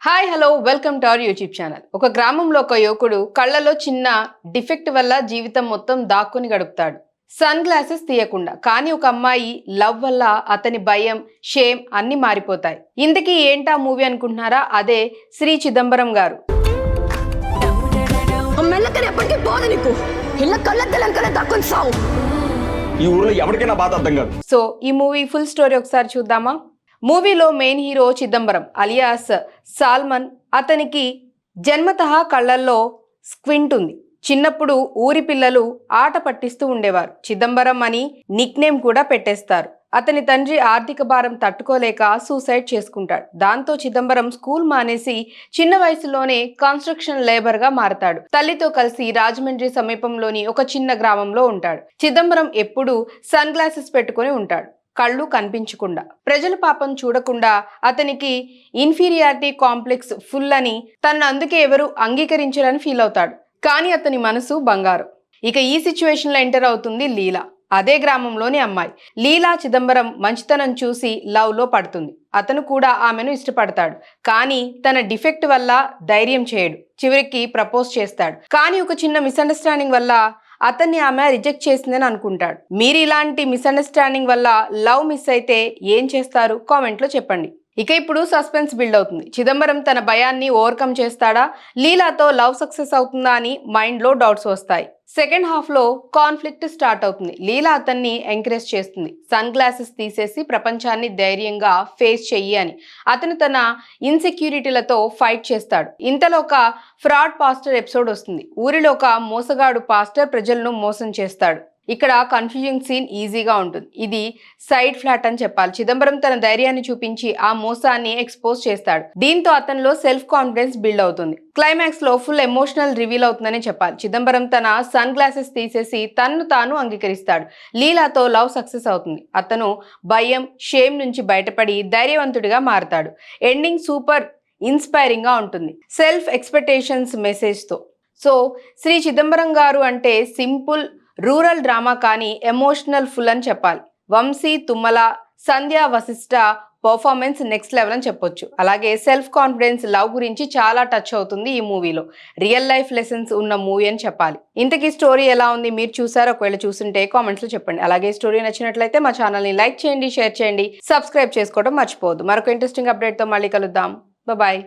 Hi hello welcome to our YouTube channel. ఒక గ్రామంలో ఒక యువకుడు కళ్ళలో చిన్న డిఫెక్ట్ వల్ల జీవితం మొత్తం దాక్కుని గడుపుతాడు. సన్ గ్లాసెస్ తీయకుండా. కానీ ఒక అమ్మాయి లవ్ వల్ల అతని భయం, షేమ్ అన్ని మారిపోతాయి. ఇంతకీ ఏంటా మూవీ అనుకుంటున్నారా? అదే శ్రీ చిదంబరం గారు. సో ఈ మూవీ ఫుల్ స్టోరీ ఒకసారి చూద్దామా? మూవీలో main hero Chidambaram alias Salmon. అతనికి జన్మతః కళ్ళల్లో స్క్వింట్ ఉంది. చిన్నప్పుడు ఊరి పిల్లలు ఆట పట్టిస్తూ ఉండేవారు. చిదంబరం అని నిక్ నేమ్ కూడా పెట్టేస్తారు. అతని తండ్రి ఆర్థిక భారం తట్టుకోలేక సూసైడ్ చేసుకుంటాడు. దాంతో చిదంబరం స్కూల్ మానేసి చిన్న వయసులోనే కన్స్ట్రక్షన్ లేబర్ గా మారతాడు. తల్లితో కలిసి రాజమండ్రి సమీపంలోని ఒక చిన్న గ్రామంలో ఉంటాడు. చిదంబరం ఎప్పుడూ సన్ గ్లాసెస్ పెట్టుకుని ఉంటాడు, కళ్ళు కనిపించకుండా. ప్రజలు పాపం చూడకుండా అతనికి ఇన్ఫీరియారిటీ కాంప్లెక్స్ ఫుల్ అని, తను అందుకే ఎవరు అంగీకరించాలని ఫీల్ అవుతాడు. కానీ అతని మనసు బంగారం. ఇక ఈ సిచ్యువేషన్ లో ఎంటర్ అవుతుంది లీలా, అదే గ్రామంలోని అమ్మాయి. లీలా చిదంబరం మంచితనం చూసి లవ్ లో పడుతుంది. అతను కూడా ఆమెను ఇష్టపడతాడు. కానీ తన డిఫెక్ట్ వల్ల ధైర్యం చేయడు. చివరికి ప్రపోజ్ చేస్తాడు. కానీ ఒక చిన్న మిస్అండర్స్టాండింగ్ వల్ల అతన్ని ఆమె రిజెక్ట్ చేసిందని అనుకుంటాడు. మీరు ఇలాంటి మిస్అండర్స్టాండింగ్ వల్ల లవ్ మిస్ అయితే ఏం చేస్తారు? కామెంట్ లో చెప్పండి. ఇక ఇప్పుడు సస్పెన్స్ బిల్డ్ అవుతుంది. చిదంబరం తన భయాన్ని ఓవర్కమ్ చేస్తాడా? లీలాతో లవ్ సక్సెస్ అవుతుందా అని మైండ్ లో డౌట్స్ వస్తాయి. సెకండ్ హాఫ్ లో కాన్ఫ్లిక్ట్ స్టార్ట్ అవుతుంది. లీలా అతన్ని ఎంకరేజ్ చేస్తుంది, సన్ గ్లాసెస్ తీసేసి ప్రపంచాన్ని ధైర్యంగా ఫేస్ చెయ్యి అని. అతను తన ఇన్సెక్యూరిటీలతో ఫైట్ చేస్తాడు. ఇంతలో ఒక ఫ్రాడ్ పాస్టర్ ఎపిసోడ్ వస్తుంది. ఊరిలో ఒక మోసగాడు పాస్టర్ ప్రజలను మోసం చేస్తాడు. ఇక్కడ కన్ఫ్యూజింగ్ సీన్ ఈజీగా ఉంటుంది. ఇది సైడ్ ఫ్లాట్ అని చెప్పాలి. చిదంబరం తన ధైర్యాన్ని చూపించి ఆ మోసాన్ని ఎక్స్పోజ్ చేస్తాడు. దీంతో అతనిలో సెల్ఫ్ కాన్ఫిడెన్స్ బిల్డ్ అవుతుంది. క్లైమాక్స్ లో ఫుల్ ఎమోషనల్ రివీల్ అవుతుందని చెప్పాలి. చిదంబరం తన సన్ గ్లాసెస్ తీసేసి తన్ను తాను అంగీకరిస్తాడు. లీలాతో లవ్ సక్సెస్ అవుతుంది. అతను భయం, షేమ్ నుంచి బయటపడి ధైర్యవంతుడిగా మారతాడు. ఎండింగ్ సూపర్ ఇన్స్పైరింగ్ గా ఉంటుంది, సెల్ఫ్ ఎక్స్పెక్టేషన్స్ మెసేజ్ తో. సో శ్రీ చిదంబరం గారు అంటే సింపుల్ రూరల్ డ్రామా కానీ ఎమోషనల్ ఫుల్ అని చెప్పాలి. వంశీ, తుమ్మల, సంధ్యా వశిష్ఠ పర్ఫార్మెన్స్ నెక్స్ట్ లెవెల్ అని చెప్పొచ్చు. అలాగే సెల్ఫ్ కాన్ఫిడెన్స్, లవ్ గురించి చాలా టచ్ అవుతుంది ఈ మూవీలో. రియల్ లైఫ్ లెసన్స్ ఉన్న మూవీ అని చెప్పాలి. ఇంతకీ స్టోరీ ఎలా ఉంది? మీరు చూసారో? ఒకవేళ చూస్తుంటే కామెంట్స్ లో చెప్పండి. అలాగే స్టోరీ నచ్చినట్లయితే మా ఛానల్ని లైక్ చేయండి, షేర్ చేయండి, సబ్స్క్రైబ్ చేసుకోవడం మర్చిపోవద్దు. మరొక ఇంట్రెస్టింగ్ అప్డేట్తో మళ్ళీ కలుద్దాం. బాయ్.